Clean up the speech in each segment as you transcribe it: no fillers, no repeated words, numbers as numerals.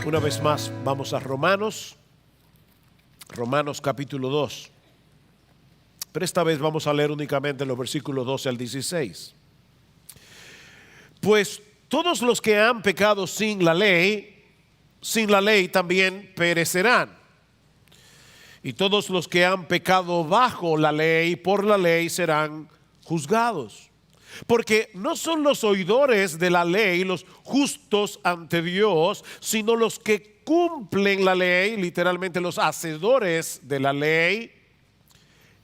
Una vez más vamos a Romanos capítulo 2. Pero esta vez vamos a leer únicamente los versículos 12 al 16. Pues todos los que han pecado sin la ley también perecerán. Y todos los que han pecado bajo la ley, por la ley serán juzgados. Porque no son los oidores de la ley los justos ante Dios, sino los que cumplen la ley, literalmente los hacedores de la ley,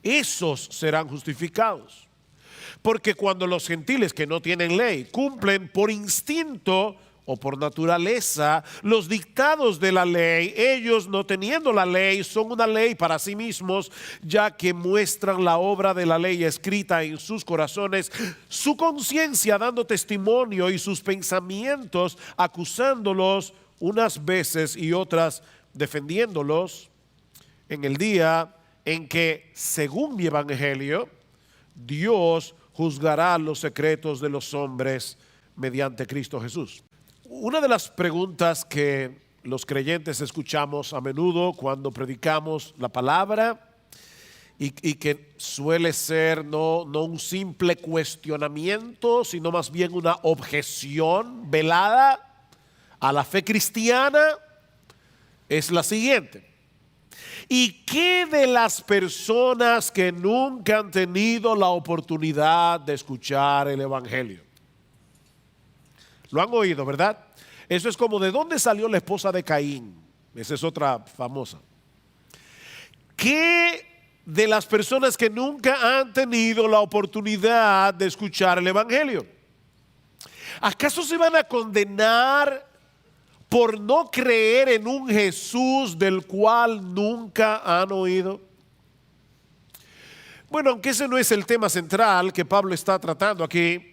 esos serán justificados. Porque cuando los gentiles que no tienen ley cumplen por instinto o por naturaleza los dictados de la ley, ellos no teniendo la ley son una ley para sí mismos, ya que muestran la obra de la ley escrita en sus corazones, su conciencia dando testimonio y sus pensamientos acusándolos unas veces y otras defendiéndolos en el día en que, según mi evangelio, Dios juzgará los secretos de los hombres mediante Cristo Jesús. Una de las preguntas que los creyentes escuchamos a menudo cuando predicamos la palabra y que suele ser no un simple cuestionamiento, sino más bien una objeción velada a la fe cristiana, es la siguiente: ¿y qué de las personas que nunca han tenido la oportunidad de escuchar el evangelio? Lo han oído, ¿verdad? Eso es como ¿de dónde salió la esposa de Caín? Esa es otra famosa. ¿Qué de las personas que nunca han tenido la oportunidad de escuchar el evangelio? ¿Acaso se van a condenar por no creer en un Jesús del cual nunca han oído? Bueno, aunque ese no es el tema central que Pablo está tratando aquí,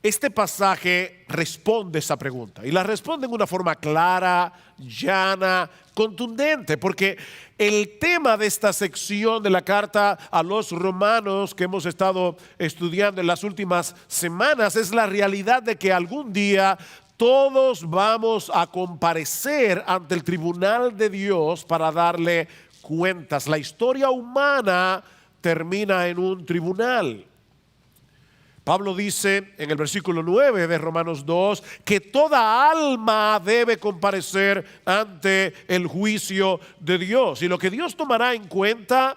este pasaje responde esa pregunta y la responde en una forma clara, llana, contundente, porque el tema de esta sección de la carta a los romanos que hemos estado estudiando en las últimas semanas es la realidad de que algún día todos vamos a comparecer ante el tribunal de Dios para darle cuentas. La historia humana termina en un tribunal. Pablo dice en el versículo 9 de Romanos 2 que toda alma debe comparecer ante el juicio de Dios. Y lo que Dios tomará en cuenta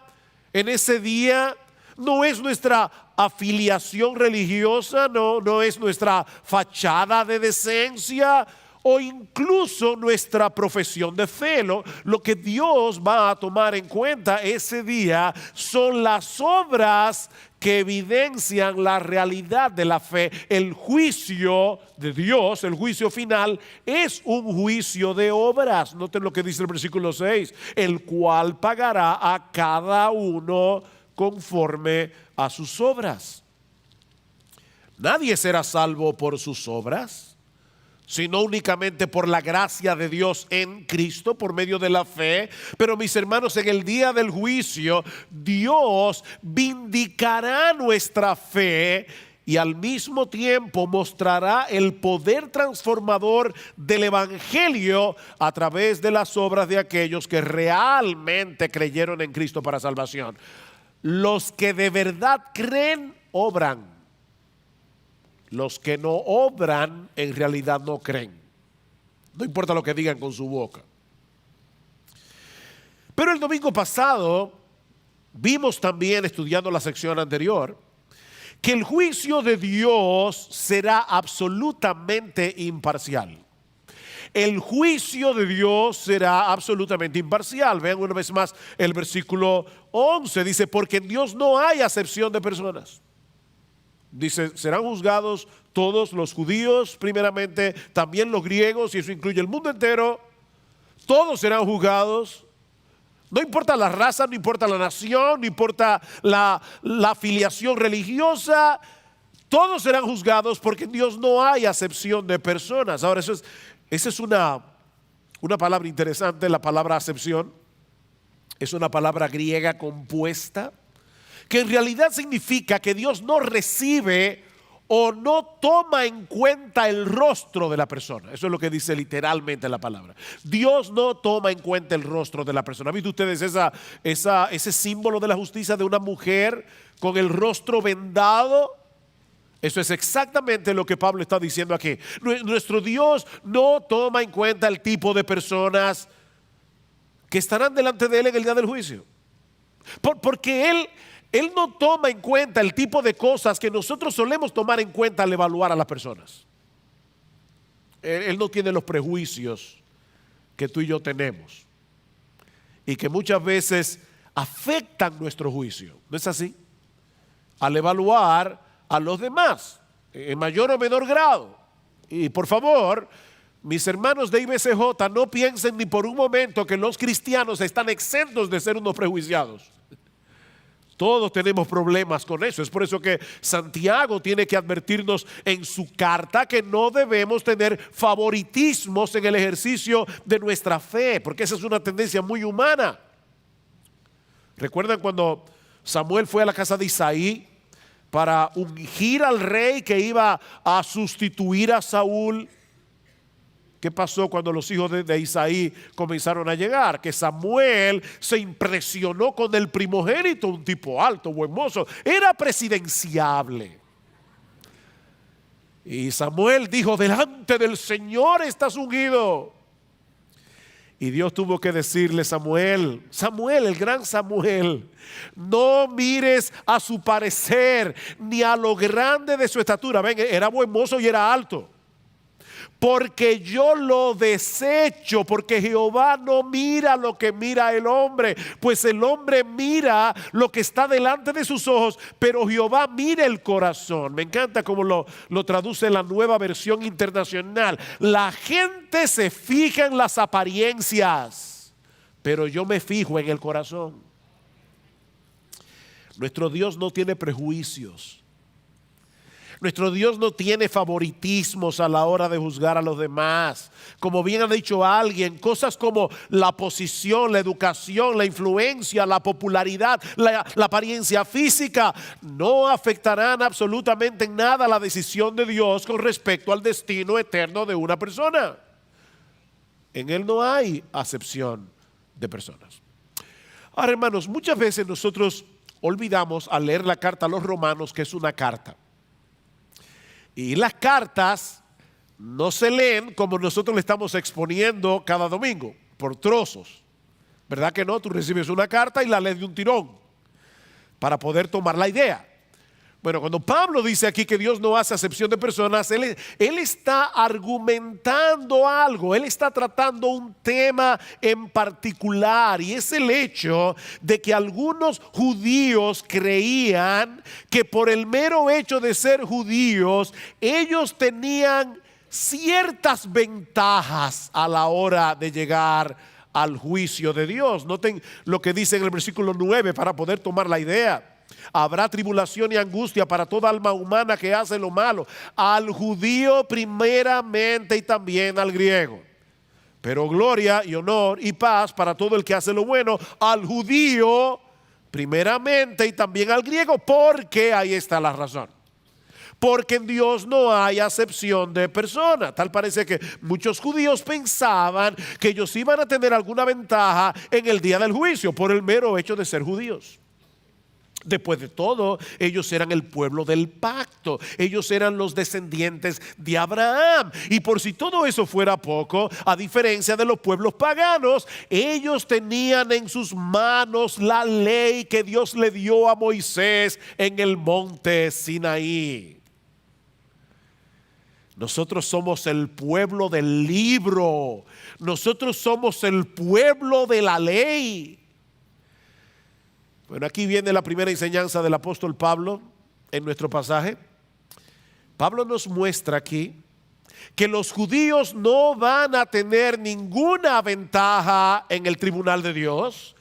en ese día no es nuestra afiliación religiosa, no es nuestra fachada de decencia o incluso nuestra profesión de fe. Lo que Dios va a tomar en cuenta ese día son las obras que evidencian la realidad de la fe. El juicio de Dios, el juicio final, es un juicio de obras. Noten lo que dice el versículo 6, el cual pagará a cada uno conforme a sus obras. Nadie será salvo por sus obras, sino únicamente por la gracia de Dios en Cristo, por medio de la fe. Pero mis hermanos, en el día del juicio, Dios vindicará nuestra fe y al mismo tiempo mostrará el poder transformador del evangelio a través de las obras de aquellos que realmente creyeron en Cristo para salvación. Los que de verdad creen, obran. Los que no obran, en realidad no creen. No importa lo que digan con su boca. Pero el domingo pasado vimos también, estudiando la sección anterior, que el juicio de Dios será absolutamente imparcial. El juicio de Dios será absolutamente imparcial. Vean una vez más el versículo 11. Dice, porque en Dios no hay acepción de personas. Dice, serán juzgados todos los judíos, primeramente, también los griegos, y eso incluye el mundo entero. Todos serán juzgados. No importa la raza, no importa la nación, no importa la afiliación religiosa. Todos serán juzgados porque en Dios no hay acepción de personas. Ahora, esa es una palabra interesante, la palabra acepción. Es una palabra griega compuesta, que en realidad significa que Dios no recibe o no toma en cuenta el rostro de la persona. Eso es lo que dice literalmente la palabra. Dios no toma en cuenta el rostro de la persona. ¿Han visto ustedes ese símbolo de la justicia de una mujer con el rostro vendado? Eso es exactamente lo que Pablo está diciendo aquí. Nuestro Dios no toma en cuenta el tipo de personas que estarán delante de Él en el día del juicio. Porque Él no toma en cuenta el tipo de cosas que nosotros solemos tomar en cuenta al evaluar a las personas. Él no tiene los prejuicios que tú y yo tenemos y que muchas veces afectan nuestro juicio. ¿No es así? Al evaluar a los demás en mayor o menor grado. Y por favor, mis hermanos de IBCJ, no piensen ni por un momento que los cristianos están exentos de ser unos prejuiciados. Todos tenemos problemas con eso. Es por eso que Santiago tiene que advertirnos en su carta que no debemos tener favoritismos en el ejercicio de nuestra fe, porque esa es una tendencia muy humana. ¿Recuerdan cuando Samuel fue a la casa de Isaí para ungir al rey que iba a sustituir a Saúl? ¿Qué pasó cuando los hijos de Isaí comenzaron a llegar? Que Samuel se impresionó con el primogénito, un tipo alto, buen mozo, era presidenciable. Y Samuel dijo: delante del Señor estás ungido. Y Dios tuvo que decirle: Samuel, el gran Samuel, no mires a su parecer ni a lo grande de su estatura. Ven, era buen mozo y era alto. Porque yo lo desecho, porque Jehová no mira lo que mira el hombre, pues el hombre mira lo que está delante de sus ojos, pero Jehová mira el corazón. Me encanta cómo lo traduce la Nueva Versión Internacional. La gente se fija en las apariencias, pero yo me fijo en el corazón. Nuestro Dios no tiene prejuicios. Nuestro Dios no tiene favoritismos a la hora de juzgar a los demás. Como bien ha dicho alguien, cosas como la posición, la educación, la influencia, la popularidad, la apariencia física no afectarán absolutamente en nada la decisión de Dios con respecto al destino eterno de una persona. En Él no hay acepción de personas. Ahora, hermanos, muchas veces nosotros olvidamos al leer la carta a los romanos que es una carta. Y las cartas no se leen como nosotros le estamos exponiendo cada domingo, por trozos. ¿Verdad que no? Tú recibes una carta y la lees de un tirón para poder tomar la idea. Bueno, cuando Pablo dice aquí que Dios no hace acepción de personas, él está argumentando algo, él está tratando un tema en particular, y es el hecho de que algunos judíos creían que por el mero hecho de ser judíos, ellos tenían ciertas ventajas a la hora de llegar al juicio de Dios. Noten lo que dice en el versículo 9 para poder tomar la idea. Habrá tribulación y angustia para toda alma humana que hace lo malo, al judío primeramente y también al griego. Pero gloria y honor y paz para todo el que hace lo bueno, al judío primeramente y también al griego, porque ahí está la razón. Porque en Dios no hay acepción de persona. Tal parece que muchos judíos pensaban que ellos iban a tener alguna ventaja en el día del juicio por el mero hecho de ser judíos. Después de todo, ellos eran el pueblo del pacto, ellos eran los descendientes de Abraham. Y por si todo eso fuera poco, a diferencia de los pueblos paganos, ellos tenían en sus manos la ley que Dios le dio a Moisés en el monte Sinaí. Nosotros somos el pueblo del libro, nosotros somos el pueblo de la ley. Bueno, aquí viene la primera enseñanza del apóstol Pablo en nuestro pasaje. Pablo nos muestra aquí que los judíos no van a tener ninguna ventaja en el tribunal de Dios,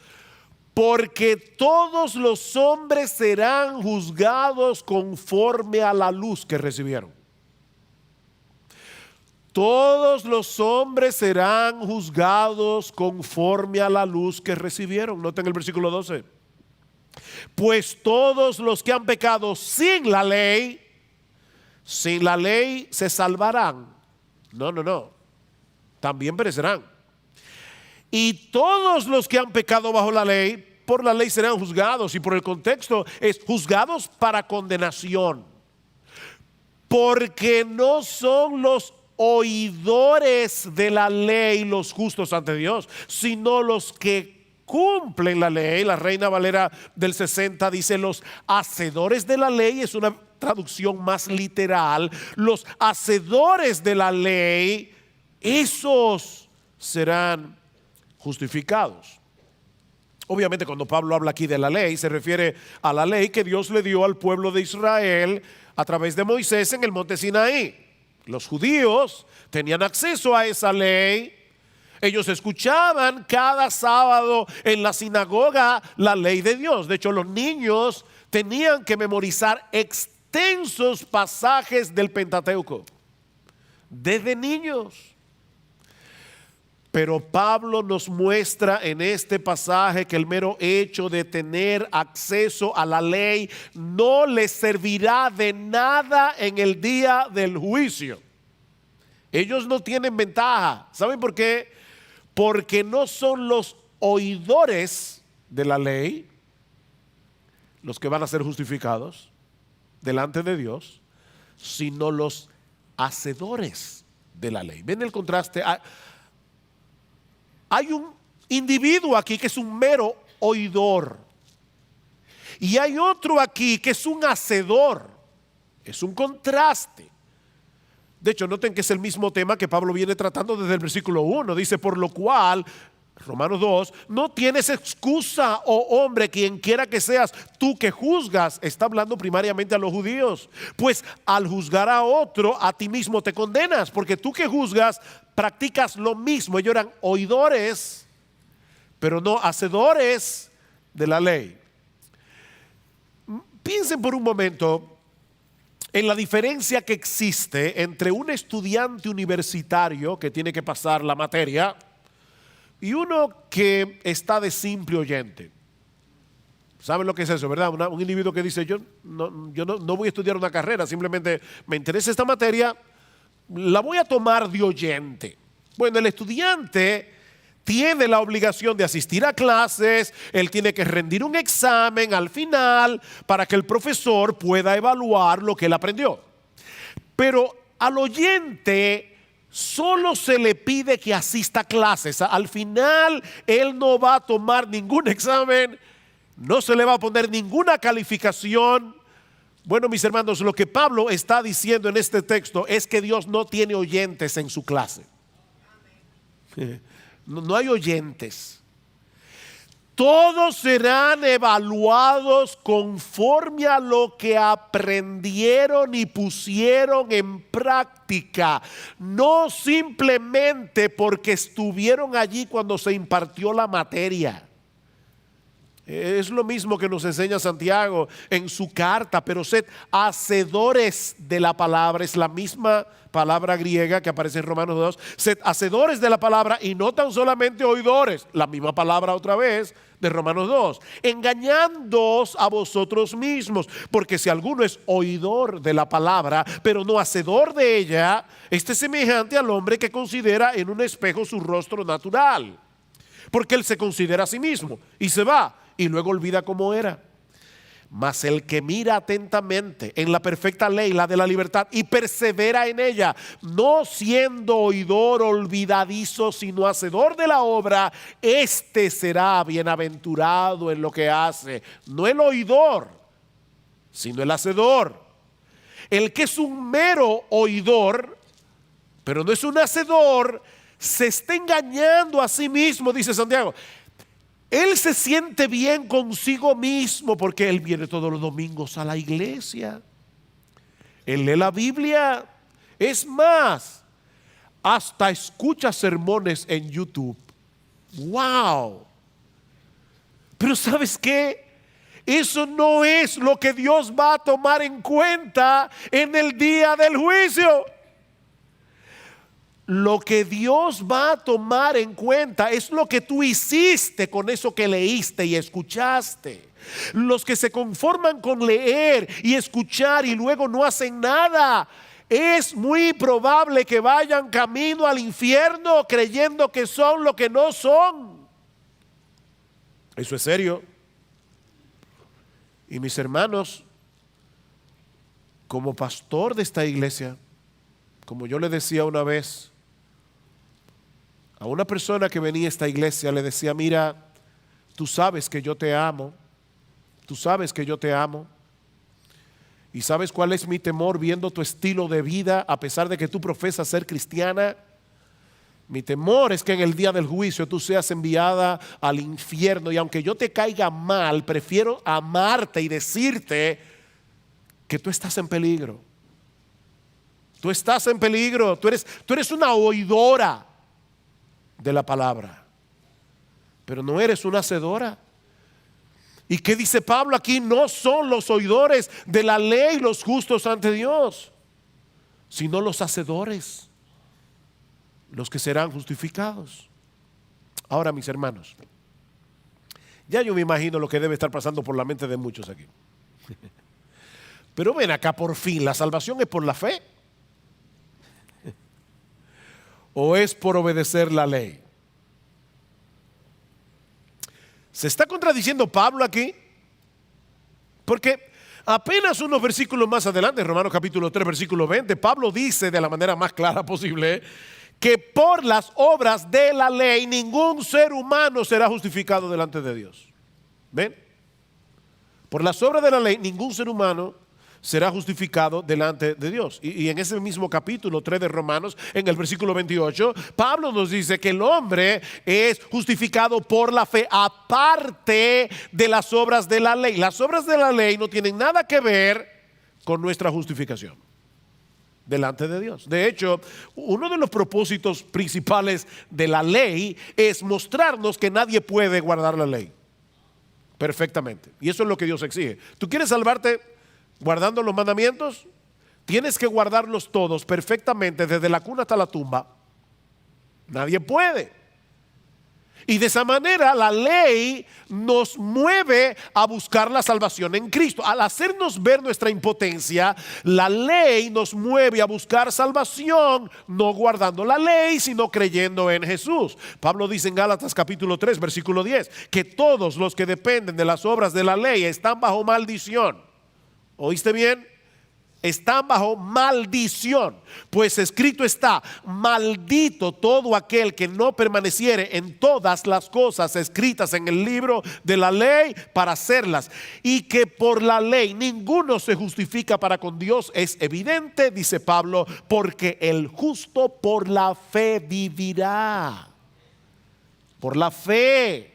porque todos los hombres serán juzgados conforme a la luz que recibieron. Todos los hombres serán juzgados conforme a la luz que recibieron. Noten el versículo 12. Pues todos los que han pecado sin la ley sin la ley se salvarán. No. También perecerán. Y todos los que han pecado bajo la ley, por la ley serán juzgados. Y por el contexto es juzgados para condenación. Porque no son los oidores de la ley los justos ante Dios, sino los que cumplen la ley. La Reina Valera del 60 dice: los hacedores de la ley, es una traducción más literal. Los hacedores de la ley, esos serán justificados. Obviamente, cuando Pablo habla aquí de la ley, se refiere a la ley que Dios le dio al pueblo de Israel a través de Moisés en el monte Sinaí. Los judíos tenían acceso a esa ley. Ellos escuchaban cada sábado en la sinagoga la ley de Dios. De hecho, los niños tenían que memorizar extensos pasajes del Pentateuco desde niños. Pero Pablo nos muestra en este pasaje que el mero hecho de tener acceso a la ley no les servirá de nada en el día del juicio. Ellos no tienen ventaja. ¿Saben por qué? Porque no son los oidores de la ley los que van a ser justificados delante de Dios, sino los hacedores de la ley. ¿Ven el contraste? Hay un individuo aquí que es un mero oidor. Y hay otro aquí que es un hacedor. Es un contraste. De hecho, noten que es el mismo tema que Pablo viene tratando desde el versículo 1. Dice: por lo cual, Romanos 2, no tienes excusa, oh hombre, quien quiera que seas, tú que juzgas. Está hablando primariamente a los judíos. Pues al juzgar a otro, a ti mismo te condenas, porque tú que juzgas practicas lo mismo. Ellos eran oidores, pero no hacedores de la ley. Piensen por un momento en la diferencia que existe entre un estudiante universitario que tiene que pasar la materia y uno que está de simple oyente. ¿Saben lo que es eso, verdad? Un individuo que dice: yo no voy a estudiar una carrera, simplemente me interesa esta materia, la voy a tomar de oyente. Bueno, el estudiante tiene la obligación de asistir a clases, él tiene que rendir un examen al final para que el profesor pueda evaluar lo que él aprendió. Pero al oyente solo se le pide que asista a clases. Al final él no va a tomar ningún examen, no se le va a poner ninguna calificación. Bueno, mis hermanos, lo que Pablo está diciendo en este texto es que Dios no tiene oyentes en su clase. No hay oyentes. Todos serán evaluados conforme a lo que aprendieron y pusieron en práctica, no simplemente porque estuvieron allí cuando se impartió la materia. Es lo mismo que nos enseña Santiago en su carta: pero sed hacedores de la palabra. Es la misma palabra griega que aparece en Romanos 2. Sed hacedores de la palabra y no tan solamente oidores. La misma palabra otra vez de Romanos 2. Engañándoos a vosotros mismos, porque si alguno es oidor de la palabra, pero no hacedor de ella, este es semejante al hombre que considera en un espejo su rostro natural. Porque él se considera a sí mismo y se va y luego olvida cómo era. Mas el que mira atentamente en la perfecta ley, la de la libertad, y persevera en ella, no siendo oidor olvidadizo, sino hacedor de la obra, este será bienaventurado en lo que hace. No el oidor, sino el hacedor. El que es un mero oidor, pero no es un hacedor, se está engañando a sí mismo, dice Santiago. Él se siente bien consigo mismo porque él viene todos los domingos a la iglesia. Él lee la Biblia. Es más, hasta escucha sermones en YouTube. ¡Wow! Pero ¿sabes qué? Eso no es lo que Dios va a tomar en cuenta en el día del juicio. lo que Dios va a tomar en cuenta es lo que tú hiciste con eso que leíste y escuchaste. Los que se conforman con leer y escuchar y luego no hacen nada, es muy probable que vayan camino al infierno creyendo que son lo que no son. Eso es serio. Y mis hermanos, como pastor de esta iglesia, como yo le decía una vez a una persona que venía a esta iglesia, le decía: mira, tú sabes que yo te amo, tú sabes que yo te amo, y sabes cuál es mi temor viendo tu estilo de vida, a pesar de que tú profesas ser cristiana. Mi temor es que en el día del juicio tú seas enviada al infierno, y aunque yo te caiga mal, prefiero amarte y decirte que tú estás en peligro. Tú estás en peligro, tú eres una oidora de la palabra, pero no eres una hacedora. ¿Y qué dice Pablo aquí? No son los oidores de la ley los justos ante Dios, sino los hacedores los que serán justificados. Ahora, mis hermanos, ya yo me imagino lo que debe estar pasando por la mente de muchos aquí. Pero ven acá, por fin, ¿la salvación es por la fe? ¿O es por obedecer la ley? ¿Se está contradiciendo Pablo aquí? Porque apenas unos versículos más adelante, en Romanos capítulo 3, versículo 20, Pablo dice de la manera más clara posible que por las obras de la ley ningún ser humano será justificado delante de Dios. ¿Ven? Por las obras de la ley ningún ser humano será justificado delante de Dios. Y en ese mismo capítulo 3 de Romanos, en el versículo 28, Pablo nos dice que el hombre es justificado por la fe aparte de las obras de la ley. Las obras de la ley no tienen nada que ver con nuestra justificación delante de Dios. De hecho, uno de los propósitos principales de la ley es mostrarnos que nadie puede guardar la ley perfectamente. Y eso es lo que Dios exige. ¿Tú quieres salvarte guardando los mandamientos? Tienes que guardarlos todos perfectamente, desde la cuna hasta la tumba. Nadie puede. Y de esa manera la ley nos mueve a buscar la salvación en Cristo. Al hacernos ver nuestra impotencia, la ley nos mueve a buscar salvación, no guardando la ley, sino creyendo en Jesús. Pablo dice en Gálatas capítulo 3, versículo 10, que todos los que dependen de las obras de la ley están bajo maldición. ¿Oíste bien? Están bajo maldición, pues escrito está: maldito todo aquel que no permaneciere en todas las cosas escritas en el libro de la ley para hacerlas. Y que por la ley ninguno se justifica para con Dios es evidente, dice Pablo, porque el justo por la fe vivirá. Por la fe.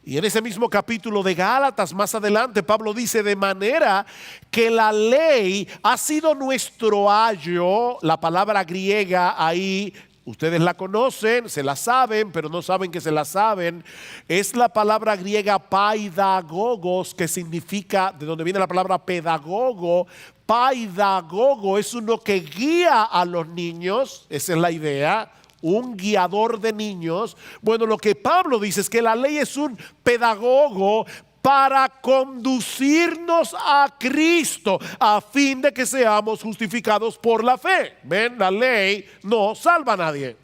Y en ese mismo capítulo de Gálatas, más adelante, Pablo dice: de manera que la ley ha sido nuestro ayo. La palabra griega ahí, ustedes la conocen, se la saben, pero no saben que se la saben. Es la palabra griega paidagogos, que significa, de donde viene la palabra pedagogo. Paidagogo es uno que guía a los niños, esa es la idea. Un guiador de niños. Bueno, lo que Pablo dice es que la ley es un pedagogo para conducirnos a Cristo, a fin de que seamos justificados por la fe. Ven, la ley no salva a nadie.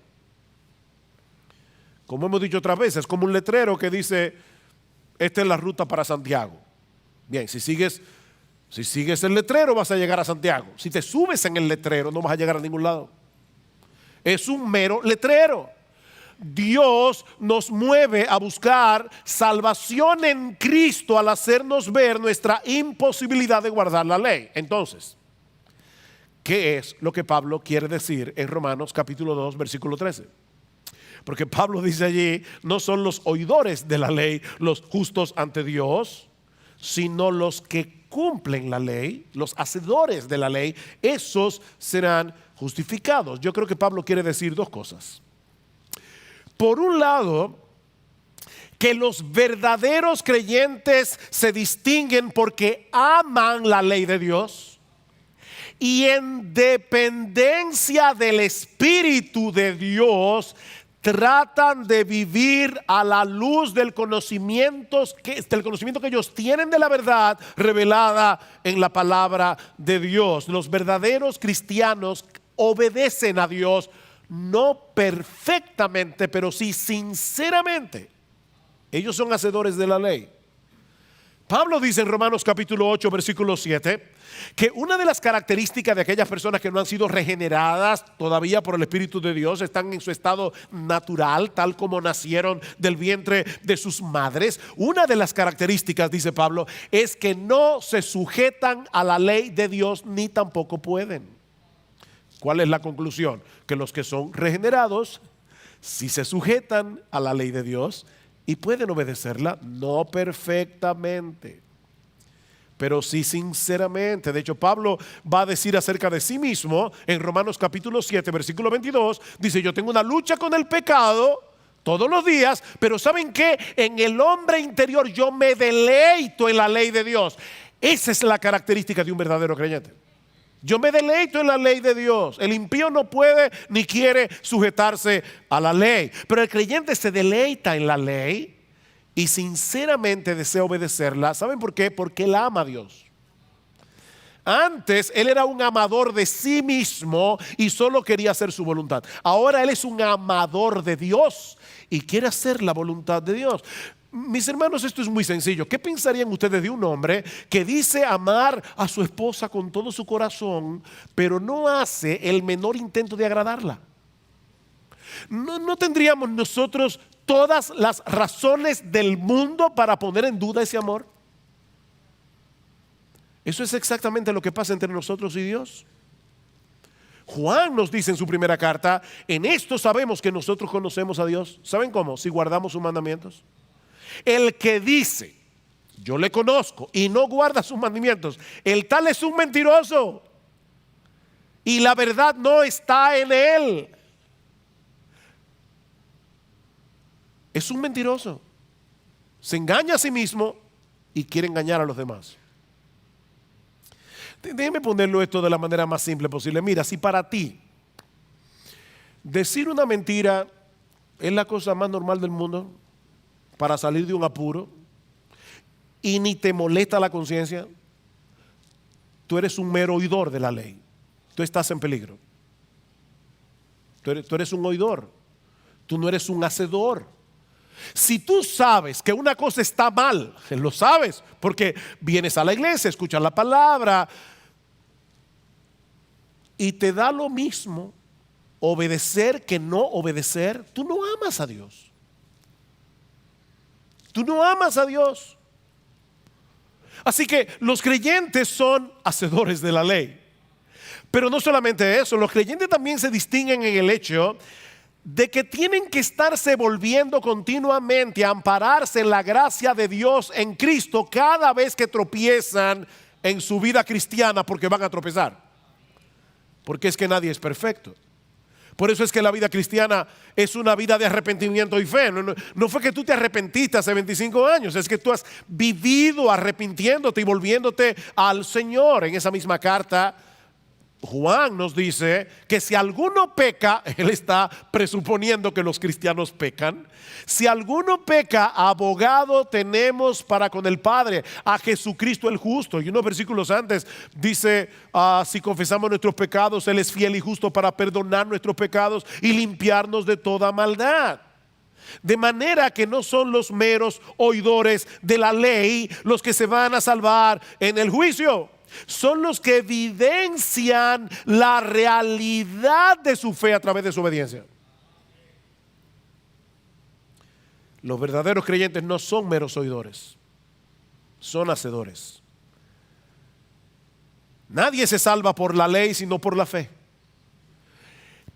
Como hemos dicho otras veces, es como un letrero que dice: esta es la ruta para Santiago. Bien, si sigues el letrero vas a llegar a Santiago. Si te subes en el letrero no vas a llegar a ningún lado. Es un mero letrero. Dios nos mueve a buscar salvación en Cristo al hacernos ver nuestra imposibilidad de guardar la ley. Entonces, ¿qué es lo que Pablo quiere decir en Romanos capítulo 2, versículo 13? Porque Pablo dice allí: no son los oidores de la ley los justos ante Dios, sino los que cumplen la ley, los hacedores de la ley, esos serán justificados. Yo creo que Pablo quiere decir dos cosas. Por un lado, que los verdaderos creyentes se distinguen porque aman la ley de Dios. y en dependencia del Espíritu de Dios tratan de vivir a la luz del conocimiento que ellos tienen de la verdad revelada en la palabra de Dios. Los verdaderos cristianos obedecen a Dios, no perfectamente, pero sí sinceramente. Ellos son hacedores de la ley. Pablo dice en Romanos capítulo 8, versículo 7, que una de las características de aquellas personas que no han sido regeneradas todavía por el Espíritu de Dios, están en su estado natural, tal como nacieron del vientre de sus madres. Una de las características, dice Pablo, es que no se sujetan a la ley de Dios ni tampoco pueden. ¿Cuál es la conclusión? Que los que son regenerados sí se sujetan a la ley de Dios y pueden obedecerla, no perfectamente, pero sí sinceramente. De hecho, Pablo va a decir acerca de sí mismo en Romanos capítulo 7, versículo 22, dice: yo tengo una lucha con el pecado todos los días, pero ¿saben qué? En el hombre interior yo me deleito en la ley de Dios. Esa es la característica de un verdadero creyente. Yo me deleito en la ley de Dios. El impío no puede ni quiere sujetarse a la ley, pero el creyente se deleita en la ley y sinceramente desea obedecerla. ¿Saben por qué? Porque él ama a Dios. Antes él era un amador de sí mismo y solo quería hacer su voluntad. Ahora él es un amador de Dios y quiere hacer la voluntad de Dios. Mis hermanos, esto es muy sencillo. ¿Qué pensarían ustedes de un hombre que dice amar a su esposa con todo su corazón, pero no hace el menor intento de agradarla? ¿No tendríamos nosotros todas las razones del mundo para poner en duda ese amor? Eso es exactamente lo que pasa entre nosotros y Dios. Juan nos dice en su primera carta: en esto sabemos que nosotros conocemos a Dios. ¿Saben cómo? Si guardamos sus mandamientos. El que dice yo le conozco y no guarda sus mandamientos, el tal es un mentiroso y la verdad no está en él. Es un mentiroso. Se engaña a sí mismo y quiere engañar a los demás. Déjeme ponerlo esto de la manera más simple posible. Mira, si para ti decir una mentira es la cosa más normal del mundo para salir de un apuro y ni te molesta la conciencia, tú eres un mero oidor de la ley. Tú estás en peligro. Tú eres un oidor. Tú no eres un hacedor. Si tú sabes que una cosa está mal, lo sabes porque vienes a la iglesia, escuchas la palabra y te da lo mismo obedecer que no obedecer, tú no amas a Dios. Tú no amas a Dios. Así que los creyentes son hacedores de la ley. Pero no solamente eso, los creyentes también se distinguen en el hecho de que tienen que estarse volviendo continuamente a ampararse en la gracia de Dios en Cristo cada vez que tropiezan en su vida cristiana, porque van a tropezar. Porque es que nadie es perfecto. Por eso es que la vida cristiana es una vida de arrepentimiento y fe. No fue que tú te arrepentiste hace 25 años, es que tú has vivido arrepintiéndote y volviéndote al Señor. En esa misma carta, Juan nos dice que si alguno peca, él está presuponiendo que los cristianos pecan. Si alguno peca, abogado tenemos para con el Padre, a Jesucristo el justo. Y unos versículos antes dice: si confesamos nuestros pecados, Él es fiel y justo para perdonar nuestros pecados y limpiarnos de toda maldad. De manera que no son los meros oidores de la ley los que se van a salvar en el juicio. Son los que evidencian la realidad de su fe a través de su obediencia. Los verdaderos creyentes no son meros oidores, son hacedores. Nadie se salva por la ley sino por la fe.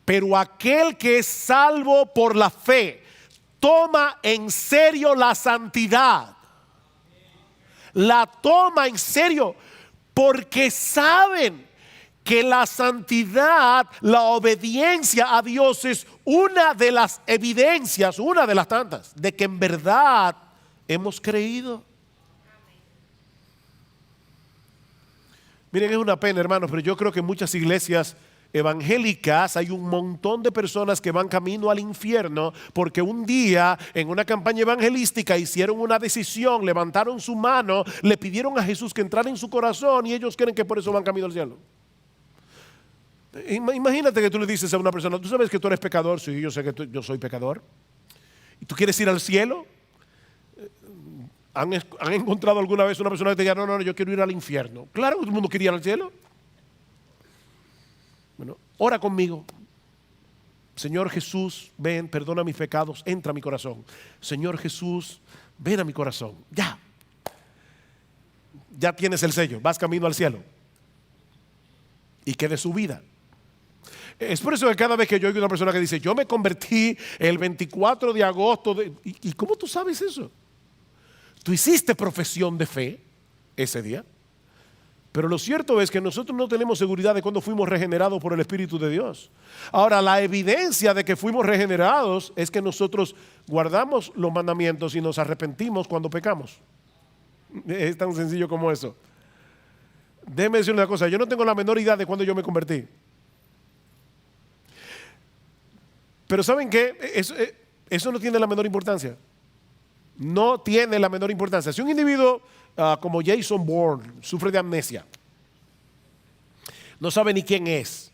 Pero aquel que es salvo por la fe toma en serio la santidad. La toma en serio. Porque saben que la santidad, la obediencia a Dios es una de las evidencias, una de las tantas, de que en verdad hemos creído. Miren, es una pena, hermanos, pero yo creo que en muchas iglesias evangélicas hay un montón de personas que van camino al infierno porque un día en una campaña evangelística hicieron una decisión, levantaron su mano, le pidieron a Jesús que entrara en su corazón y ellos creen que por eso van camino al cielo. Imagínate que tú le dices a una persona, ¿tú sabes que tú eres pecador? Sí, yo sé que yo soy pecador. ¿Y tú quieres ir al cielo? ¿Han encontrado alguna vez una persona que te diga, no, yo quiero ir al infierno? Claro que todo el mundo quiere ir al cielo. Bueno, ora conmigo. Señor Jesús, ven, perdona mis pecados, entra a mi corazón. Señor Jesús, ven a mi corazón. Ya tienes el sello, vas camino al cielo. ¿Y qué de su vida? Es por eso que cada vez que yo oigo a una persona que dice, yo me convertí el 24 de agosto. ¿Y cómo tú sabes eso? ¿Tú hiciste profesión de fe ese día? Pero lo cierto es que nosotros no tenemos seguridad de cuándo fuimos regenerados por el Espíritu de Dios. Ahora, la evidencia de que fuimos regenerados es que nosotros guardamos los mandamientos y nos arrepentimos cuando pecamos. Es tan sencillo como eso. Déjeme decir una cosa, yo no tengo la menor idea de cuándo yo me convertí. Pero ¿saben qué? Eso no tiene la menor importancia. No tiene la menor importancia. Si un individuo como Jason Bourne sufre de amnesia, no sabe ni quién es,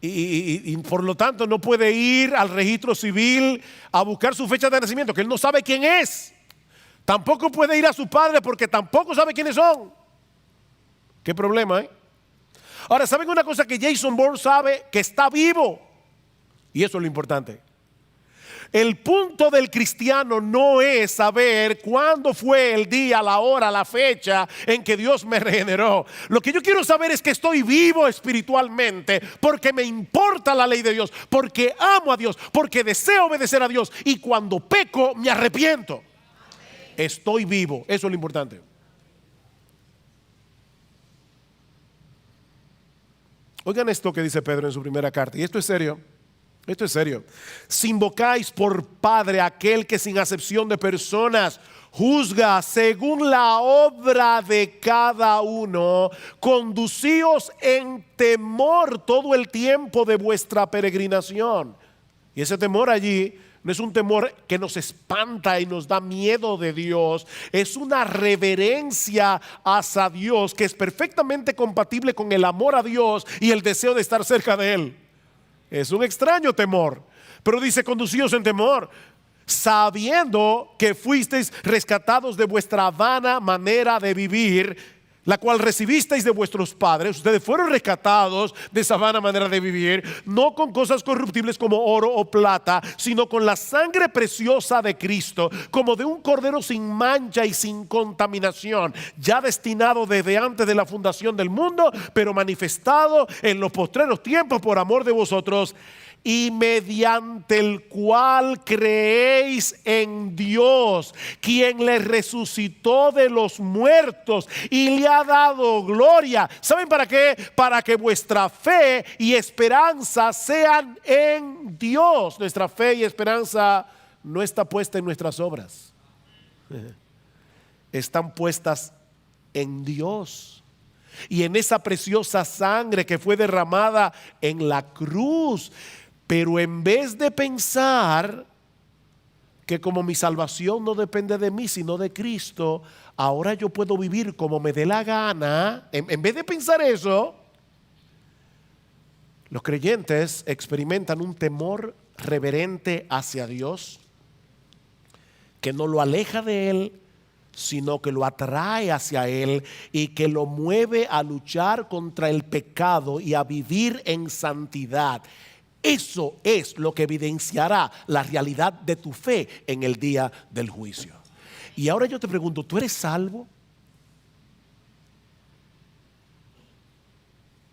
y por lo tanto no puede ir al registro civil a buscar su fecha de nacimiento, que él no sabe quién es, tampoco puede ir a su padre porque tampoco sabe quiénes son. ¿Qué problema, eh? Ahora, ¿saben una cosa? Que Jason Bourne sabe que está vivo, y eso es lo importante. El punto del cristiano no es saber cuándo fue el día, la hora, la fecha en que Dios me regeneró. Lo que yo quiero saber es que estoy vivo espiritualmente porque me importa la ley de Dios, porque amo a Dios, porque deseo obedecer a Dios y cuando peco me arrepiento. Estoy vivo, eso es lo importante. Oigan esto que dice Pedro en su primera carta, y esto es serio. Esto es serio. Si invocáis por Padre a aquel que sin acepción de personas juzga según la obra de cada uno, conducíos en temor todo el tiempo de vuestra peregrinación. Y ese temor allí no es un temor que nos espanta y nos da miedo de Dios. Es una reverencia hacia Dios que es perfectamente compatible con el amor a Dios y el deseo de estar cerca de Él. Es un extraño temor, pero dice conducíos en temor, sabiendo que fuisteis rescatados de vuestra vana manera de vivir, la cual recibisteis de vuestros padres. Ustedes fueron rescatados de esa vana manera de vivir, no con cosas corruptibles como oro o plata, sino con la sangre preciosa de Cristo, como de un cordero sin mancha y sin contaminación, ya destinado desde antes de la fundación del mundo, pero manifestado en los postreros tiempos por amor de vosotros, y mediante el cual creéis en Dios, quien le resucitó de los muertos y le ha dado gloria. ¿Saben para qué? Para que vuestra fe y esperanza sean en Dios. Nuestra fe y esperanza no está puesta en nuestras obras, están puestas en Dios y en esa preciosa sangre que fue derramada en la cruz. Pero en vez de pensar que como mi salvación no depende de mí sino de Cristo, ahora yo puedo vivir como me dé la gana, en vez de pensar eso, los creyentes experimentan un temor reverente hacia Dios que no lo aleja de Él, sino que lo atrae hacia Él y que lo mueve a luchar contra el pecado y a vivir en santidad. Eso es lo que evidenciará la realidad de tu fe en el día del juicio. Y ahora yo te pregunto, ¿tú eres salvo?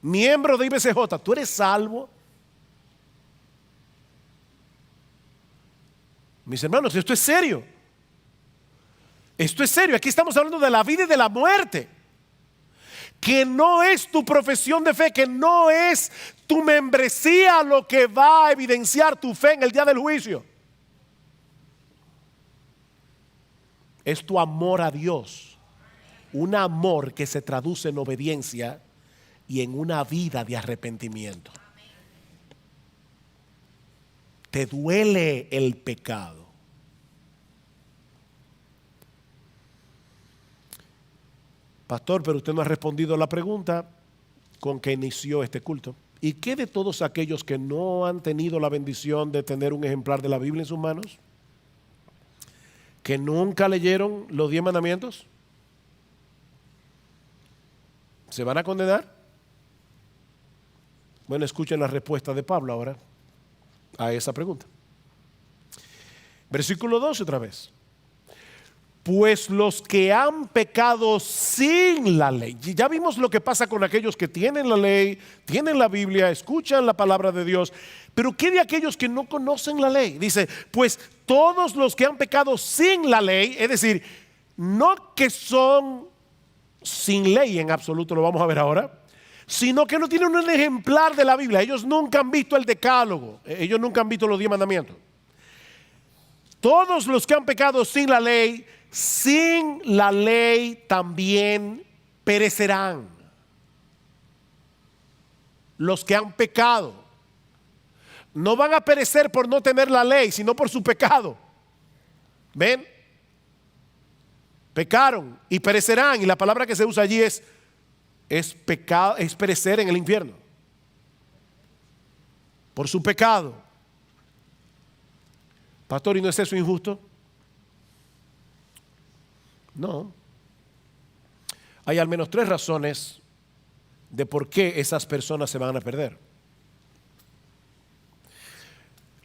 Miembro de IBCJ, ¿tú eres salvo? Mis hermanos, esto es serio. Esto es serio. Aquí estamos hablando de la vida y de la muerte. Que no es tu profesión de fe, que no es tu membresía lo que va a evidenciar tu fe en el día del juicio. Es tu amor a Dios. un amor que se traduce en obediencia y en una vida de arrepentimiento. Te duele el pecado. Pastor, pero usted no ha respondido a la pregunta con que inició este culto. ¿Y qué de todos aquellos que no han tenido la bendición de tener un ejemplar de la Biblia en sus manos? ¿Que nunca leyeron los 10 mandamientos? ¿Se van a condenar? Bueno, escuchen la respuesta de Pablo ahora a esa pregunta. Versículo 12 otra vez. Pues los que han pecado sin la ley. Ya vimos lo que pasa con aquellos que tienen la ley, tienen la Biblia, escuchan la palabra de Dios. Pero ¿qué de aquellos que no conocen la ley? Dice, pues todos los que han pecado sin la ley, es decir, no que son sin ley en absoluto, lo vamos a ver ahora, sino que no tienen un ejemplar de la Biblia. Ellos nunca han visto el decálogo, ellos nunca han visto los 10 mandamientos. Todos los que han pecado sin la ley también perecerán. Los que han pecado no van a perecer por no tener la ley, sino por su pecado. ¿Ven? Pecaron y perecerán, y la palabra que se usa allí es pecado, es perecer en el infierno. Por su pecado. Pastor, ¿y no es eso injusto? No. Hay al menos 3 razones de por qué esas personas se van a perder.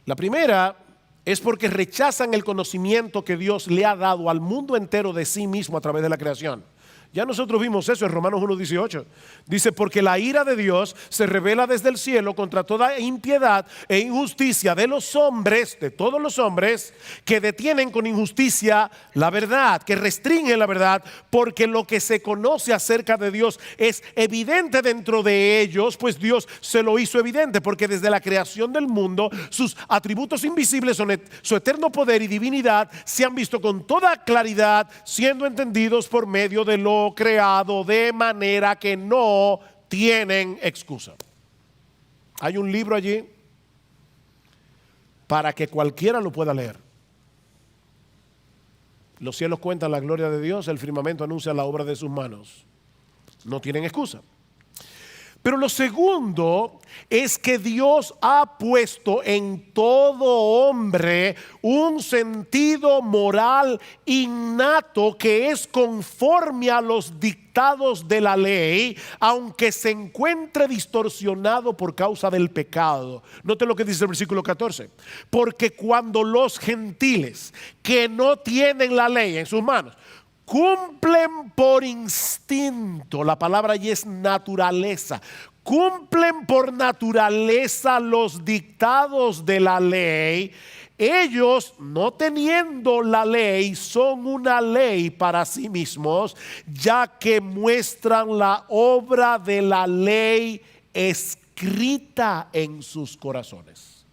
La primera es porque rechazan el conocimiento que Dios le ha dado al mundo entero de sí mismo a través de la creación. Ya nosotros vimos eso en Romanos 1:18. Dice, porque la ira de Dios se revela desde el cielo contra toda impiedad e injusticia de los hombres, de todos los hombres, que detienen con injusticia la verdad, que restringen la verdad, porque lo que se conoce acerca de Dios es evidente dentro de ellos, pues Dios se lo hizo evidente, porque desde la creación del mundo, sus atributos invisibles, su eterno poder y divinidad, se han visto con toda claridad, siendo entendidos por medio de lo creado, de manera que no tienen excusa. Hay un libro allí para que cualquiera lo pueda leer. Los cielos cuentan la gloria de Dios, el firmamento anuncia la obra de sus manos. No tienen excusa. Pero lo segundo es que Dios ha puesto en todo hombre un sentido moral innato que es conforme a los dictados de la ley, aunque se encuentre distorsionado por causa del pecado. Note lo que dice el versículo 14. Porque cuando los gentiles que no tienen la ley en sus manos cumplen por instinto, la palabra allí es naturaleza, cumplen por naturaleza los dictados de la ley, ellos, no teniendo la ley, son una ley para sí mismos, ya que muestran la obra de la ley escrita en sus corazones.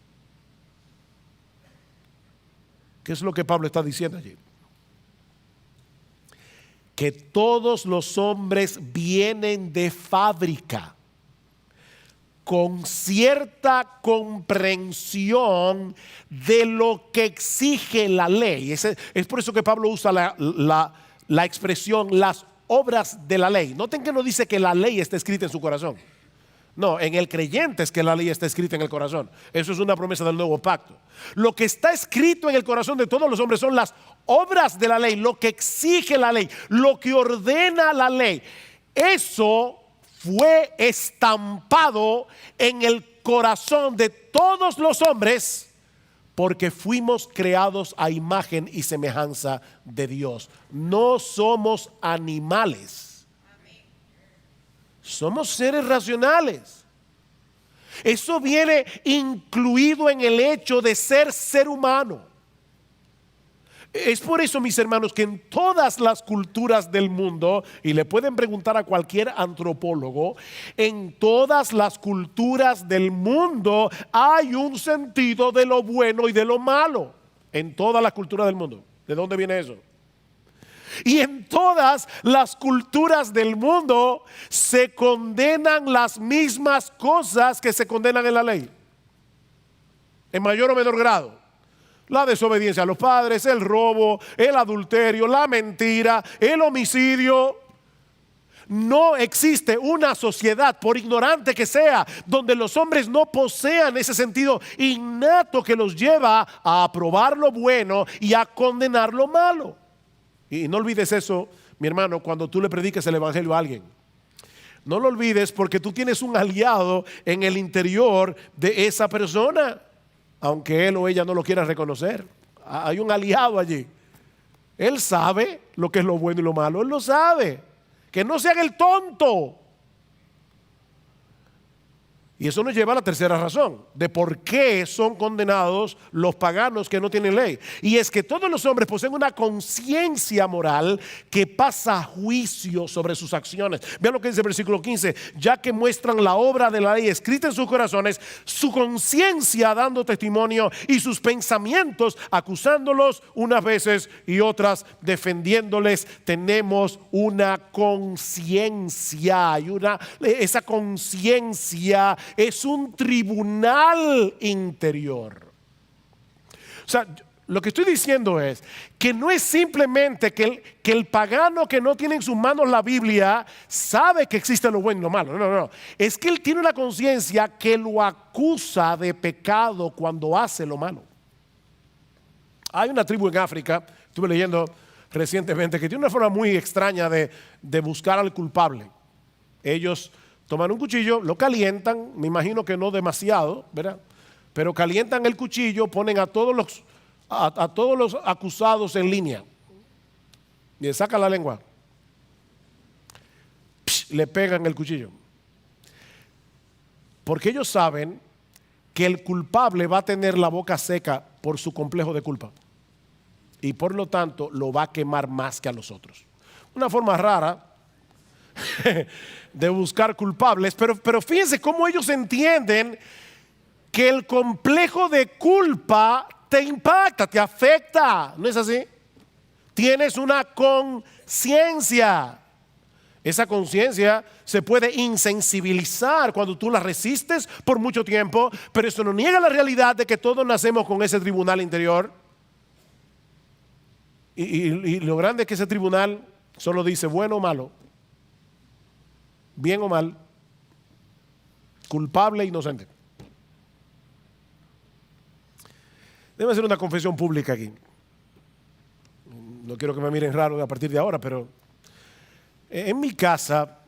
¿Qué es lo que Pablo está diciendo allí? Que todos los hombres vienen de fábrica con cierta comprensión de lo que exige la ley. Es por eso que Pablo usa la expresión las obras de la ley. Noten que no dice que la ley está escrita en su corazón. No, en el creyente es que la ley está escrita en el corazón. Eso es una promesa del nuevo pacto. Lo que está escrito en el corazón de todos los hombres son las obras de la ley, lo que exige la ley, lo que ordena la ley. Eso fue estampado en el corazón de todos los hombres porque fuimos creados a imagen y semejanza de Dios. No somos animales. Somos seres racionales. Eso viene incluido en el hecho de ser humano. Es por eso, mis hermanos, que en todas las culturas del mundo, y le pueden preguntar a cualquier antropólogo, en todas las culturas del mundo hay un sentido de lo bueno y de lo malo. En todas las culturas del mundo. ¿De dónde viene eso? Y en todas las culturas del mundo se condenan las mismas cosas que se condenan en la ley, en mayor o menor grado. La desobediencia a los padres, el robo, el adulterio, la mentira, el homicidio. No existe una sociedad, por ignorante que sea, donde los hombres no posean ese sentido innato que los lleva a aprobar lo bueno y a condenar lo malo. Y no olvides eso, mi hermano, cuando tú le prediques el evangelio a alguien. No lo olvides, porque tú tienes un aliado en el interior de esa persona, aunque él o ella no lo quiera reconocer. Hay un aliado allí. Él sabe lo que es lo bueno y lo malo, él lo sabe. Que no se haga el tonto. Y eso nos lleva a la tercera razón de por qué son condenados los paganos que no tienen ley. Y es que todos los hombres poseen una conciencia moral que pasa juicio sobre sus acciones. Vean lo que dice el versículo 15: ya que muestran la obra de la ley escrita en sus corazones, su conciencia dando testimonio y sus pensamientos acusándolos unas veces y otras defendiéndoles. Tenemos una conciencia, y esa conciencia es un tribunal interior. O sea, lo que estoy diciendo es que no es simplemente que el pagano que no tiene en sus manos la Biblia sabe que existe lo bueno y lo malo. No. Es que él tiene una conciencia que lo acusa de pecado cuando hace lo malo. Hay una tribu en África, estuve leyendo recientemente, que tiene una forma muy extraña de buscar al culpable. Ellos toman un cuchillo, lo calientan, me imagino que no demasiado, ¿verdad? Pero calientan el cuchillo, ponen a todos los acusados en línea y le sacan la lengua. Le pegan el cuchillo. Porque ellos saben que el culpable va a tener la boca seca por su complejo de culpa. Y por lo tanto lo va a quemar más que a los otros. Una forma rara de buscar culpables, pero fíjense cómo ellos entienden que el complejo de culpa te impacta, te afecta. ¿No es así? Tienes una conciencia. Esa conciencia se puede insensibilizar cuando tú la resistes por mucho tiempo, pero eso no niega la realidad de que todos nacemos con ese tribunal interior. Y lo grande es que ese tribunal solo dice bueno o malo, bien o mal, culpable e inocente. Debo hacer una confesión pública aquí. No quiero que me miren raro a partir de ahora, pero en mi casa,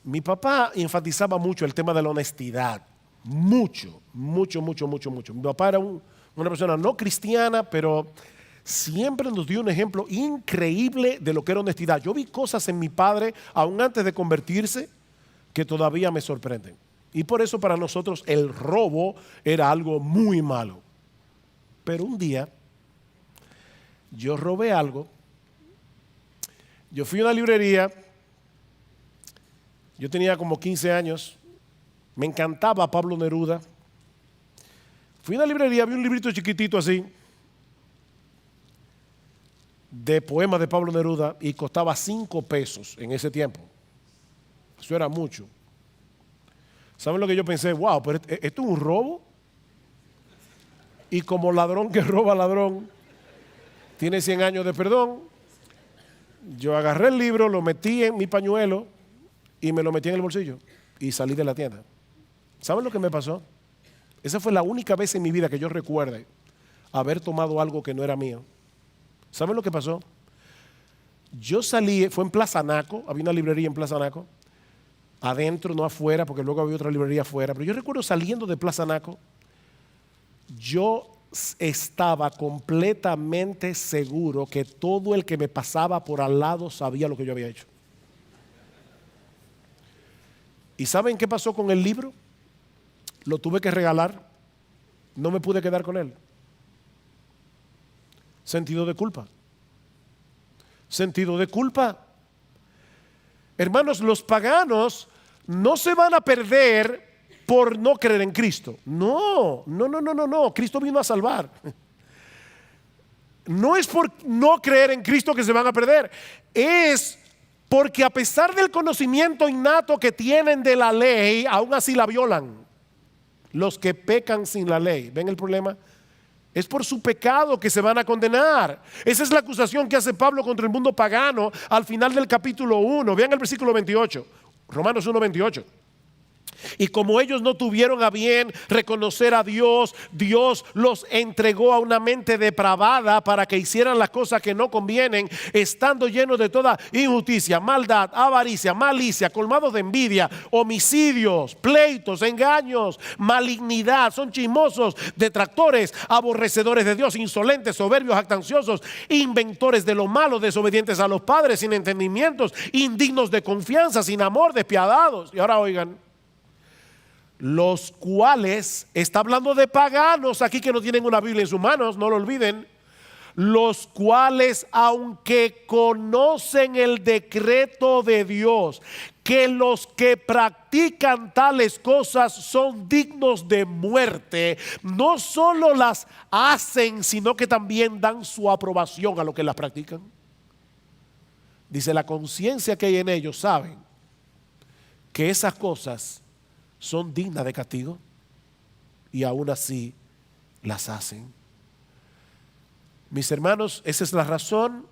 mi papá enfatizaba mucho el tema de la honestidad. Mucho. Mi papá era una persona no cristiana, pero siempre nos dio un ejemplo increíble de lo que era honestidad. Yo vi cosas en mi padre, aún antes de convertirse, que todavía me sorprenden. Y por eso para nosotros el robo era algo muy malo. Pero un día yo robé algo. Yo fui a una librería. Yo tenía como 15 años. Me encantaba Pablo Neruda. Fui a una librería, vi un librito chiquitito así de poemas de Pablo Neruda y costaba 5 pesos en ese tiempo. Eso era mucho. ¿Saben lo que yo pensé? Wow, pero esto es un robo. Y como ladrón que roba ladrón tiene 100 años de perdón, yo agarré el libro, lo metí en mi pañuelo y me lo metí en el bolsillo y salí de la tienda. ¿Saben lo que me pasó? Esa fue la única vez en mi vida que yo recuerde haber tomado algo que no era mío. ¿Saben lo que pasó? Yo salí, fue en Plaza Anaco, había una librería en Plaza Anaco, adentro, no afuera, porque luego había otra librería afuera, pero yo recuerdo saliendo de Plaza Anaco, yo estaba completamente seguro que todo el que me pasaba por al lado sabía lo que yo había hecho. ¿Y saben qué pasó con el libro? Lo tuve que regalar, no me pude quedar con él. Sentido de culpa. Sentido de culpa. Hermanos, los paganos no se van a perder por no creer en Cristo. No. Cristo vino a salvar. no es por no creer en Cristo que se van a perder, es porque a pesar del conocimiento innato que tienen de la ley, aún así la violan. Los que pecan sin la ley, ¿ven el problema? Es por su pecado que se van a condenar. Esa es la acusación que hace Pablo contra el mundo pagano al final del capítulo 1. Vean el versículo 28, Romanos 1:28. Y como ellos no tuvieron a bien reconocer a Dios, Dios los entregó a una mente depravada para que hicieran las cosas que no convienen, estando llenos de toda injusticia, maldad, avaricia, malicia, colmados de envidia, homicidios, pleitos, engaños, malignidad. Son chismosos, detractores, aborrecedores de Dios, insolentes, soberbios, jactanciosos, inventores de lo malo, desobedientes a los padres, sin entendimientos, indignos de confianza, sin amor, despiadados. Y ahora oigan, los cuales, está hablando de paganos aquí que no tienen una Biblia en sus manos, no lo olviden, los cuales, aunque conocen el decreto de Dios, que los que practican tales cosas son dignos de muerte, no solo las hacen, sino que también dan su aprobación a los que las practican. Dice, la conciencia que hay en ellos saben que esas cosas son dignas de castigo y aún así las hacen. Mis hermanos, esa es la razón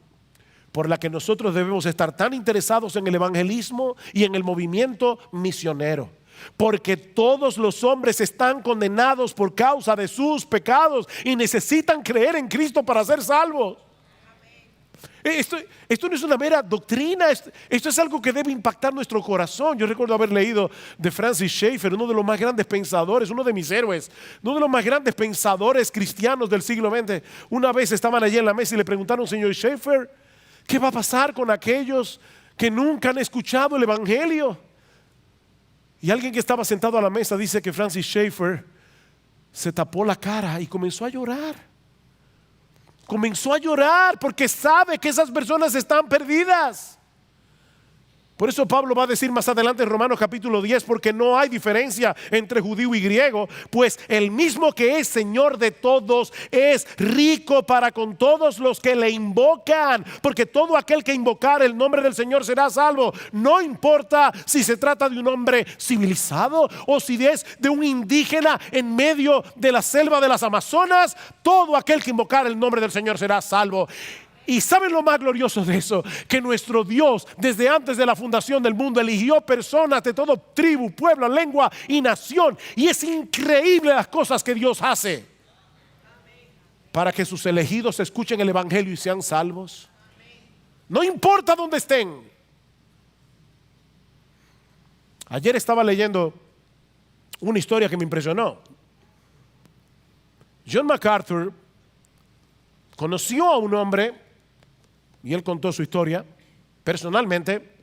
por la que nosotros debemos estar tan interesados en el evangelismo y en el movimiento misionero. Porque todos los hombres están condenados por causa de sus pecados y necesitan creer en Cristo para ser salvos. Esto no es una mera doctrina, esto es algo que debe impactar nuestro corazón. Yo recuerdo haber leído de Francis Schaeffer, uno de los más grandes pensadores, uno de mis héroes, uno de los más grandes pensadores cristianos del siglo XX. Una vez estaban allí en la mesa y le preguntaron, señor Schaeffer, ¿qué va a pasar con aquellos que nunca han escuchado el evangelio? Y alguien que estaba sentado a la mesa dice que Francis Schaeffer se tapó la cara y comenzó a llorar. Comenzó a llorar porque sabe que esas personas están perdidas. Por eso Pablo va a decir más adelante en Romanos capítulo 10, porque no hay diferencia entre judío y griego, pues el mismo que es Señor de todos es rico para con todos los que le invocan, porque todo aquel que invocar el nombre del Señor será salvo. No importa si se trata de un hombre civilizado o si es de un indígena en medio de la selva de las Amazonas, todo aquel que invocar el nombre del Señor será salvo. Y ¿saben lo más glorioso de eso? Que nuestro Dios desde antes de la fundación del mundo eligió personas de todo tribu, pueblo, lengua y nación. Y es increíble las cosas que Dios hace para que sus elegidos escuchen el evangelio y sean salvos. No importa dónde estén. Ayer estaba leyendo una historia que me impresionó. John MacArthur conoció a un hombre, y él contó su historia personalmente,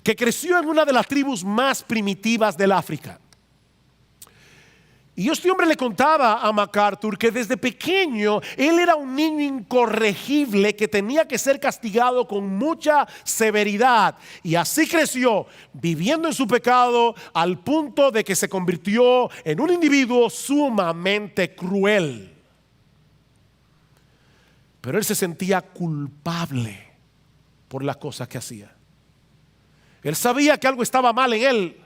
que creció en una de las tribus más primitivas del África. Y este hombre le contaba a MacArthur que desde pequeño él era un niño incorregible que tenía que ser castigado con mucha severidad. Y así creció, viviendo en su pecado al punto de que se convirtió en un individuo sumamente cruel. Pero él se sentía culpable por las cosas que hacía. Él sabía que algo estaba mal en él,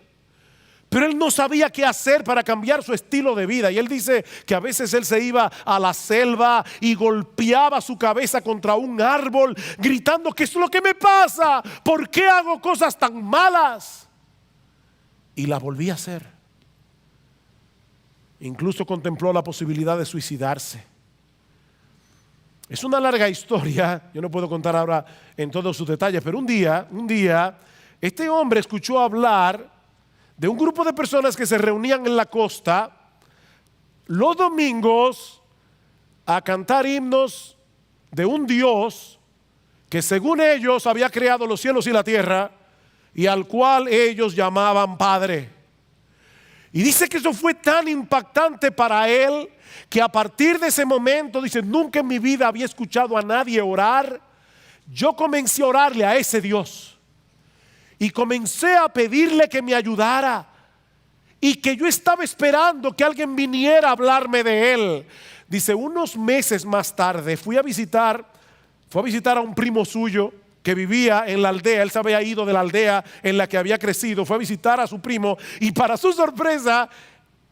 pero él no sabía qué hacer para cambiar su estilo de vida. Y él dice que a veces él se iba a la selva y golpeaba su cabeza contra un árbol, gritando: ¿qué es lo que me pasa? ¿Por qué hago cosas tan malas? Y las volvía a hacer. Incluso contempló la posibilidad de suicidarse. Es una larga historia, yo no puedo contar ahora en todos sus detalles, pero un día, este hombre escuchó hablar de un grupo de personas que se reunían en la costa los domingos a cantar himnos de un Dios que según ellos había creado los cielos y la tierra y al cual ellos llamaban Padre. Y dice que eso fue tan impactante para él que a partir de ese momento, dice, nunca en mi vida había escuchado a nadie orar. Yo comencé a orarle a ese Dios y comencé a pedirle que me ayudara y que yo estaba esperando que alguien viniera a hablarme de él. Dice, unos meses más tarde fue a visitar a un primo suyo que vivía en la aldea. Él se había ido de la aldea en la que había crecido, fue a visitar a su primo y para su sorpresa,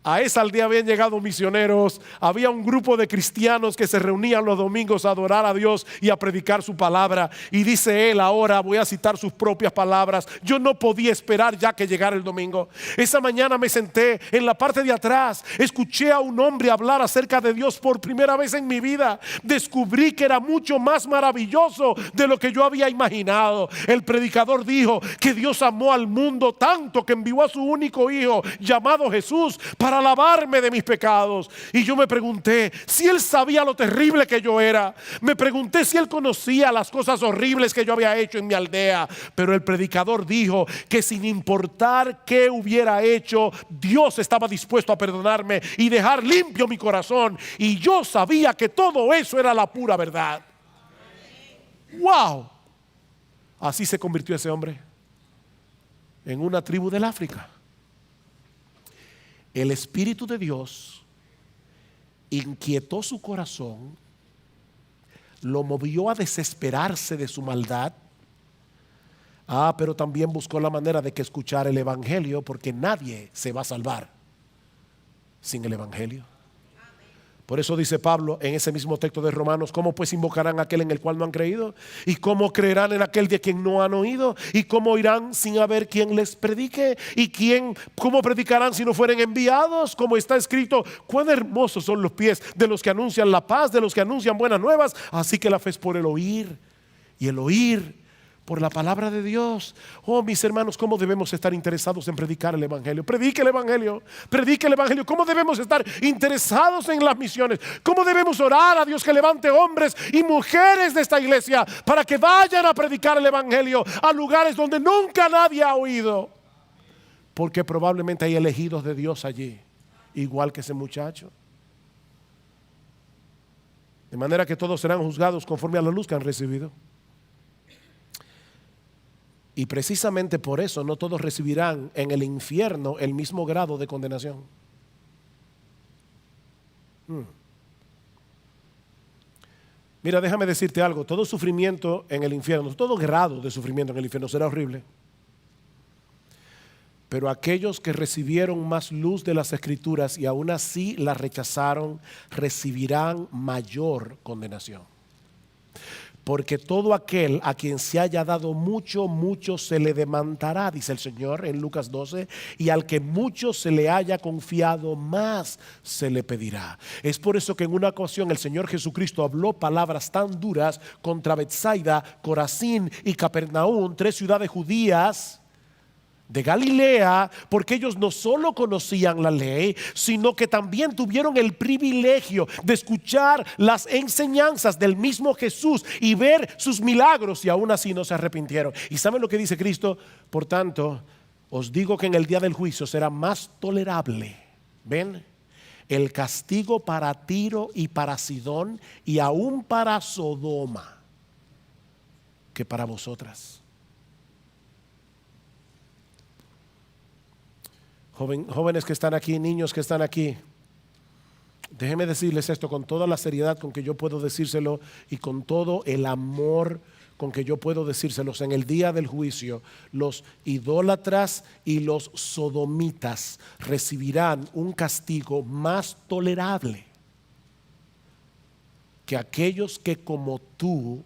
a esa aldea habían llegado misioneros. Había un grupo de cristianos que se reunían los domingos a adorar a Dios y a predicar su palabra. Y dice él, ahora voy a citar sus propias palabras: yo no podía esperar ya que llegara el domingo. Esa mañana me senté en la parte de atrás, escuché a un hombre hablar acerca de Dios por primera vez en mi vida. Descubrí que era mucho más maravilloso de lo que yo había imaginado. El predicador dijo que Dios amó al mundo tanto que envió a su único hijo llamado Jesús para lavarme de mis pecados. Y yo me pregunté si él sabía lo terrible que yo era. Me pregunté si él conocía las cosas horribles que yo había hecho en mi aldea. Pero el predicador dijo que sin importar qué hubiera hecho, Dios estaba dispuesto a perdonarme y dejar limpio mi corazón. Y yo sabía que todo eso era la pura verdad. ¡Wow! Así se convirtió ese hombre en una tribu del África. El Espíritu de Dios inquietó su corazón, lo movió a desesperarse de su maldad. Pero también buscó la manera de que escuchara el Evangelio, porque nadie se va a salvar sin el Evangelio. Por eso dice Pablo en ese mismo texto de Romanos: ¿cómo pues invocarán a aquel en el cual no han creído? ¿Y cómo creerán en aquel de quien no han oído? ¿Y cómo irán sin haber quien les predique? ¿Y cómo predicarán si no fueren enviados? Como está escrito: cuán hermosos son los pies de los que anuncian la paz, de los que anuncian buenas nuevas. Así que la fe es por el oír, y el oír por la palabra de Dios. Oh, mis hermanos, ¿cómo debemos estar interesados en predicar el Evangelio? Predique el Evangelio, predique el Evangelio. ¿Cómo debemos estar interesados en las misiones? ¿Cómo debemos orar a Dios que levante hombres y mujeres de esta iglesia para que vayan a predicar el Evangelio a lugares donde nunca nadie ha oído? Porque probablemente hay elegidos de Dios allí, igual que ese muchacho. De manera que todos serán juzgados conforme a la luz que han recibido. Y precisamente por eso no todos recibirán en el infierno el mismo grado de condenación. Mira, déjame decirte algo: todo sufrimiento en el infierno, todo grado de sufrimiento en el infierno será horrible. Pero aquellos que recibieron más luz de las Escrituras y aún así la rechazaron, recibirán mayor condenación. Porque todo aquel a quien se haya dado mucho, mucho se le demandará, dice el Señor en Lucas 12, y al que mucho se le haya confiado, más se le pedirá. Es por eso que en una ocasión el Señor Jesucristo habló palabras tan duras contra Betsaida, Corazín y Capernaum, 3 ciudades judías de Galilea, porque ellos no solo conocían la ley, sino que también tuvieron el privilegio de escuchar las enseñanzas del mismo Jesús y ver sus milagros, y aún así no se arrepintieron. ¿Y saben lo que dice Cristo? Por tanto, os digo que en el día del juicio será más tolerable, ¿ven?, el castigo para Tiro y para Sidón y aún para Sodoma que para vosotras. Jóvenes que están aquí, niños que están aquí, déjenme decirles esto con toda la seriedad con que yo puedo decírselo y con todo el amor con que yo puedo decírselos. En el día del juicio, los idólatras y los sodomitas recibirán un castigo más tolerable que aquellos que, como tú,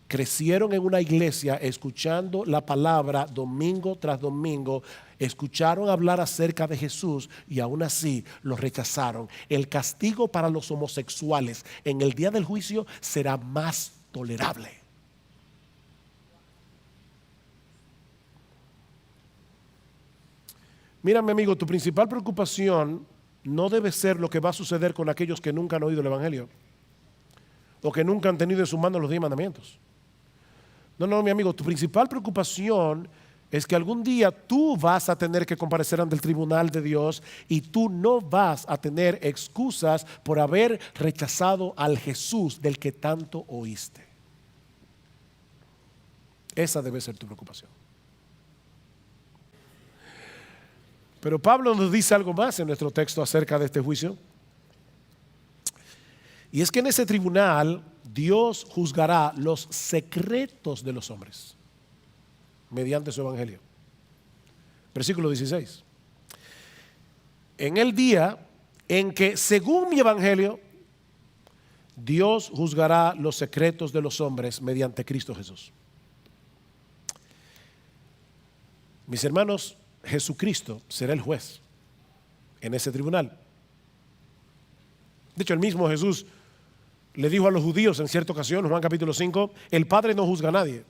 crecieron en una iglesia escuchando la palabra domingo tras domingo, escucharon hablar acerca de Jesús y aún así los rechazaron. El castigo para los homosexuales en el día del juicio será más tolerable. Mira, mi amigo, tu principal preocupación no debe ser lo que va a suceder con aquellos que nunca han oído el Evangelio o que nunca han tenido en sus manos los 10 mandamientos. No, mi amigo, tu principal preocupación es que algún día tú vas a tener que comparecer ante el tribunal de Dios y tú no vas a tener excusas por haber rechazado al Jesús del que tanto oíste. Esa debe ser tu preocupación. Pero Pablo nos dice algo más en nuestro texto acerca de este juicio. Y es que en ese tribunal Dios juzgará los secretos de los hombres mediante su evangelio. Versículo 16. En el día en que, según mi evangelio, Dios juzgará los secretos de los hombres mediante Cristo Jesús. Mis hermanos, Jesucristo será el juez en ese tribunal. De hecho, el mismo Jesús le dijo a los judíos en cierta ocasión, Juan capítulo 5, el Padre no juzga a nadie,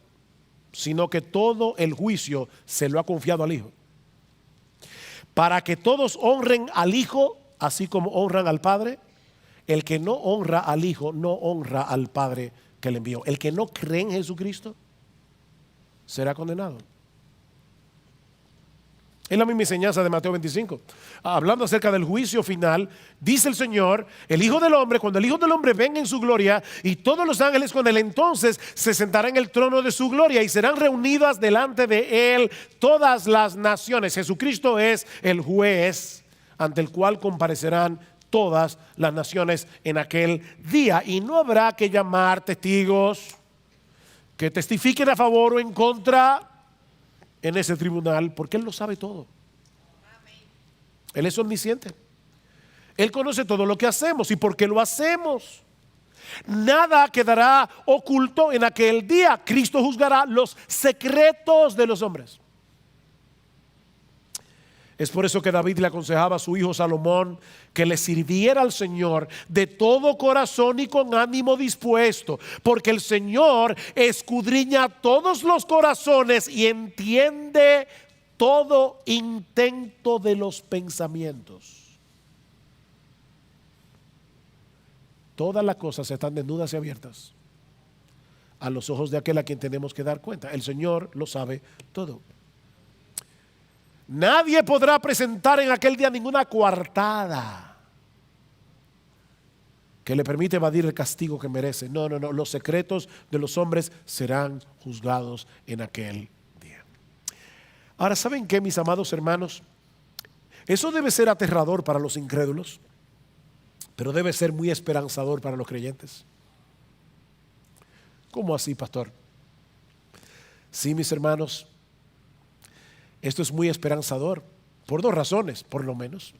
sino que todo el juicio se lo ha confiado al Hijo, para que todos honren al Hijo, así como honran al Padre. El que no honra al Hijo, no honra al Padre que le envió. El que no cree en Jesucristo será condenado. Es la misma enseñanza de Mateo 25. Hablando acerca del juicio final, dice el Señor, el Hijo del Hombre, cuando el Hijo del Hombre venga en su gloria y todos los ángeles con él, entonces se sentará en el trono de su gloria y serán reunidas delante de él todas las naciones. Jesucristo es el juez ante el cual comparecerán todas las naciones en aquel día. Y no habrá que llamar testigos que testifiquen a favor o en contra en ese tribunal, porque Él lo sabe todo. Él es omnisciente. Él conoce todo lo que hacemos y por qué lo hacemos. Nada quedará oculto en aquel día. Cristo juzgará los secretos de los hombres. Es por eso que David le aconsejaba a su hijo Salomón que le sirviera al Señor de todo corazón y con ánimo dispuesto, porque el Señor escudriña todos los corazones y entiende todo intento de los pensamientos. Todas las cosas están desnudas y abiertas a los ojos de aquel a quien tenemos que dar cuenta. El Señor lo sabe todo. Nadie podrá presentar en aquel día ninguna coartada que le permite evadir el castigo que merece. No. Los secretos de los hombres serán juzgados en aquel día. Ahora, ¿saben qué, mis amados hermanos? Eso debe ser aterrador para los incrédulos, pero debe ser muy esperanzador para los creyentes. ¿Cómo así, pastor? Sí, mis hermanos, esto es muy esperanzador por dos razones, por lo menos.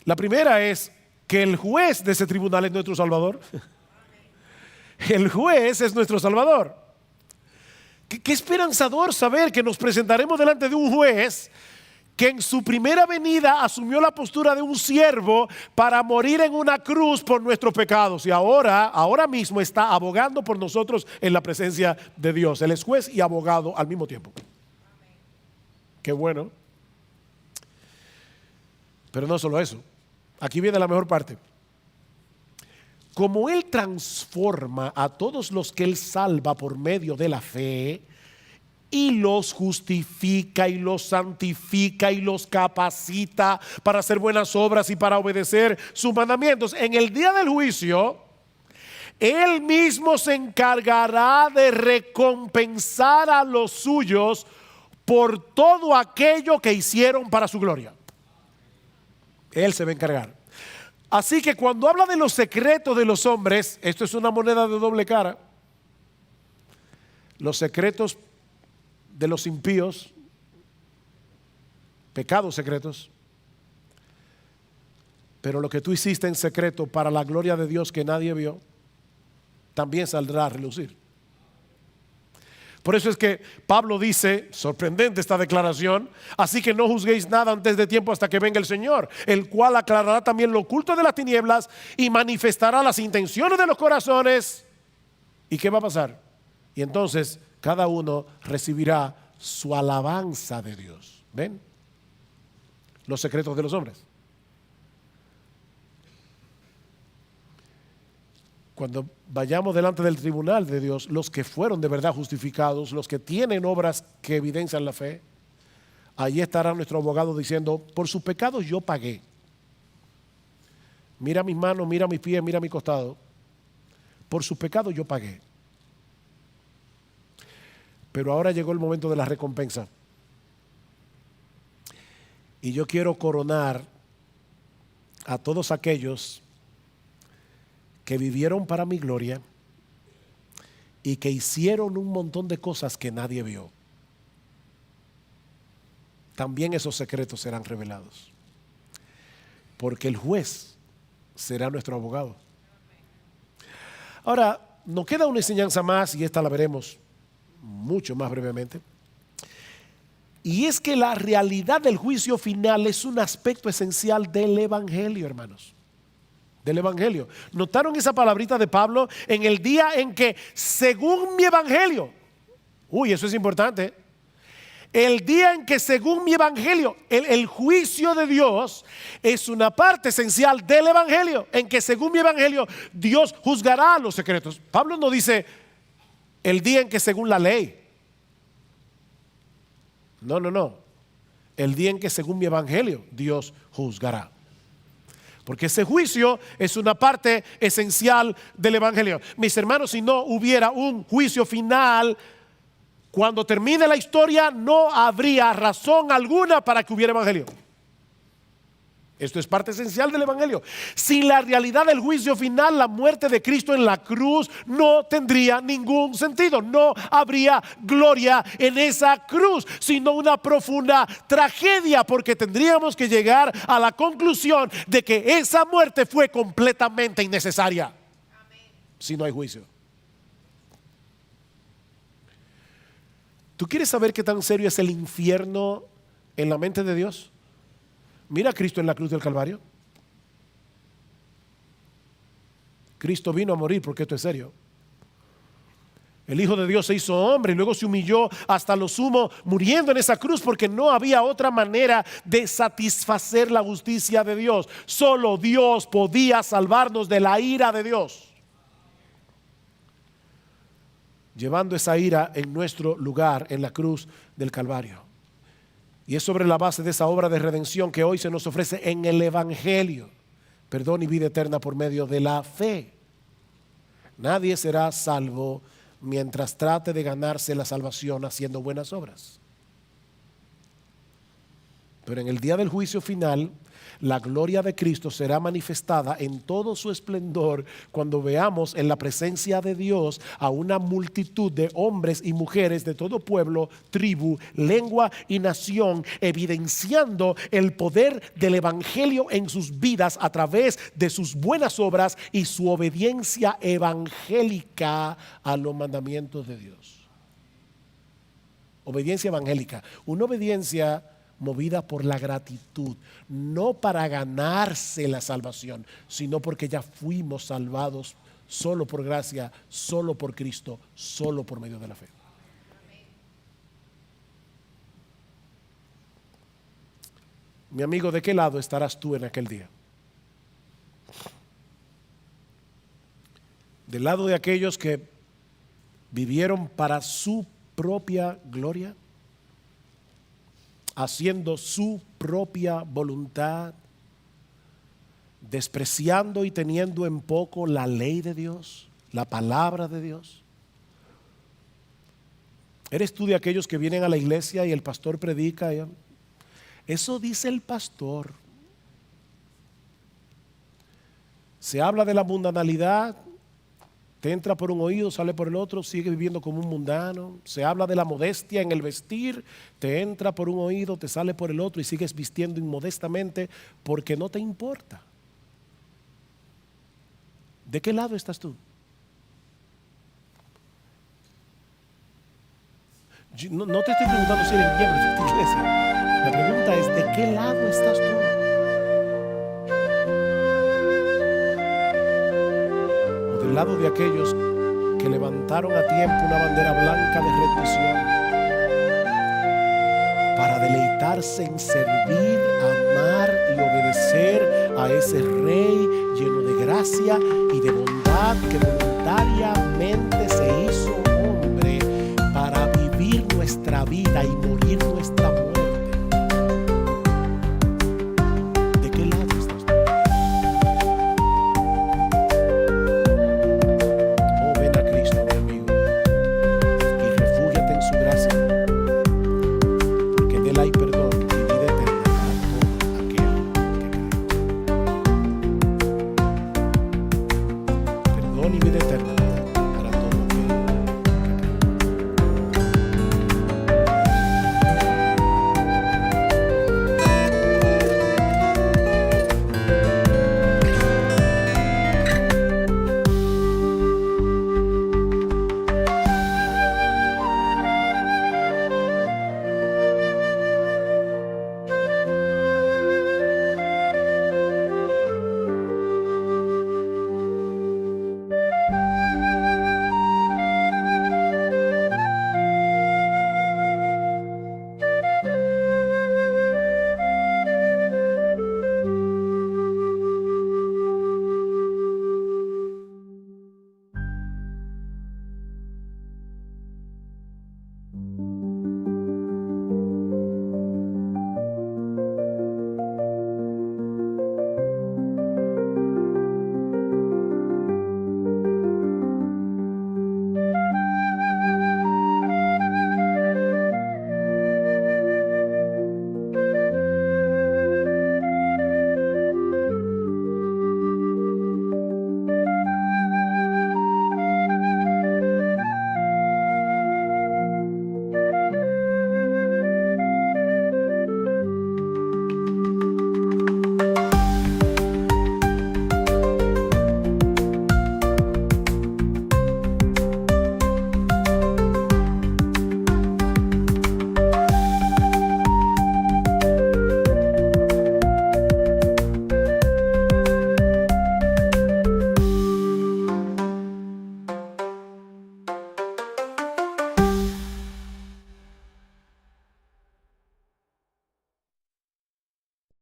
La primera es que el juez de ese tribunal es nuestro Salvador. El juez es nuestro Salvador. Qué esperanzador saber que nos presentaremos delante de un juez que en su primera venida asumió la postura de un siervo para morir en una cruz por nuestros pecados, y ahora mismo está abogando por nosotros en la presencia de Dios. Él es juez y abogado al mismo tiempo. Qué bueno. Pero no solo eso. Aquí viene la mejor parte. Como Él transforma a todos los que Él salva por medio de la fe, y los justifica y los santifica y los capacita para hacer buenas obras y para obedecer sus mandamientos, en el día del juicio Él mismo se encargará de recompensar a los suyos por todo aquello que hicieron para su gloria. Él se va a encargar. Así que cuando habla de los secretos de los hombres, esto es una moneda de doble cara. Los secretos de los impíos, pecados secretos, pero lo que tú hiciste en secreto para la gloria de Dios que nadie vio, también saldrá a relucir. Por eso es que Pablo dice, sorprendente esta declaración, así que no juzguéis nada antes de tiempo hasta que venga el Señor, el cual aclarará también lo oculto de las tinieblas y manifestará las intenciones de los corazones. ¿Y qué va a pasar? Y entonces cada uno recibirá su alabanza de Dios. ¿Ven? Los secretos de los hombres. Cuando vayamos delante del tribunal de Dios, los que fueron de verdad justificados, los que tienen obras que evidencian la fe, allí estará nuestro abogado diciendo, por sus pecados yo pagué. Mira mis manos, mira mis pies, mira mi costado. Por sus pecados yo pagué. Pero ahora llegó el momento de la recompensa. Y yo quiero coronar a todos aquellos que vivieron para mi gloria y que hicieron un montón de cosas que nadie vio. También esos secretos serán revelados, porque el juez será nuestro abogado. Ahora, nos queda una enseñanza más, y esta la veremos mucho más brevemente. Y es que la realidad del juicio final es un aspecto esencial del evangelio, hermanos. Del evangelio. ¿Notaron esa palabrita de Pablo? En el día en que, según mi evangelio, eso es importante. El día en que, según mi evangelio, el juicio de Dios es una parte esencial del evangelio. En que, según mi evangelio, Dios juzgará los secretos. Pablo no dice el día en que, según la ley. No. El día en que, según mi evangelio, Dios juzgará. Porque ese juicio es una parte esencial del evangelio. Mis hermanos, si no hubiera un juicio final, cuando termine la historia, no habría razón alguna para que hubiera evangelio. Esto es parte esencial del evangelio. Sin la realidad del juicio final, la muerte de Cristo en la cruz no tendría ningún sentido. No habría gloria en esa cruz, sino una profunda tragedia, porque tendríamos que llegar a la conclusión de que esa muerte fue completamente innecesaria. Si no hay juicio. ¿Tú quieres saber qué tan serio es el infierno en la mente de Dios? Mira a Cristo en la cruz del Calvario. Cristo vino a morir porque esto es serio. El Hijo de Dios se hizo hombre y luego se humilló hasta lo sumo, muriendo en esa cruz porque no había otra manera de satisfacer la justicia de Dios. Solo Dios podía salvarnos de la ira de Dios, llevando esa ira en nuestro lugar en la cruz del Calvario. Y es sobre la base de esa obra de redención que hoy se nos ofrece en el evangelio, perdón y vida eterna por medio de la fe. Nadie será salvo mientras trate de ganarse la salvación haciendo buenas obras. Pero en el día del juicio final, la gloria de Cristo será manifestada en todo su esplendor cuando veamos en la presencia de Dios a una multitud de hombres y mujeres de todo pueblo, tribu, lengua y nación, evidenciando el poder del evangelio en sus vidas a través de sus buenas obras y su obediencia evangélica a los mandamientos de Dios. Obediencia evangélica, una obediencia movida por la gratitud, no para ganarse la salvación, sino porque ya fuimos salvados solo por gracia, solo por Cristo, solo por medio de la fe. Mi amigo, ¿de qué lado estarás tú en aquel día? ¿Del lado de aquellos que vivieron para su propia gloria, haciendo su propia voluntad, despreciando y teniendo en poco la ley de Dios, la palabra de Dios? ¿Eres tú de aquellos que vienen a la iglesia y el pastor predica? Eso dice el pastor. Se habla de la mundanalidad, te entra por un oído, sale por el otro, sigue viviendo como un mundano. Se habla de la modestia en el vestir, te entra por un oído, te sale por el otro y sigues vistiendo inmodestamente porque no te importa. ¿De qué lado estás tú? No te estoy preguntando si eres miembro de esta iglesia. La pregunta es: ¿de qué lado estás tú? Del lado de aquellos que levantaron a tiempo una bandera blanca de rendición para deleitarse en servir, amar y obedecer a ese Rey lleno de gracia y de bondad que voluntariamente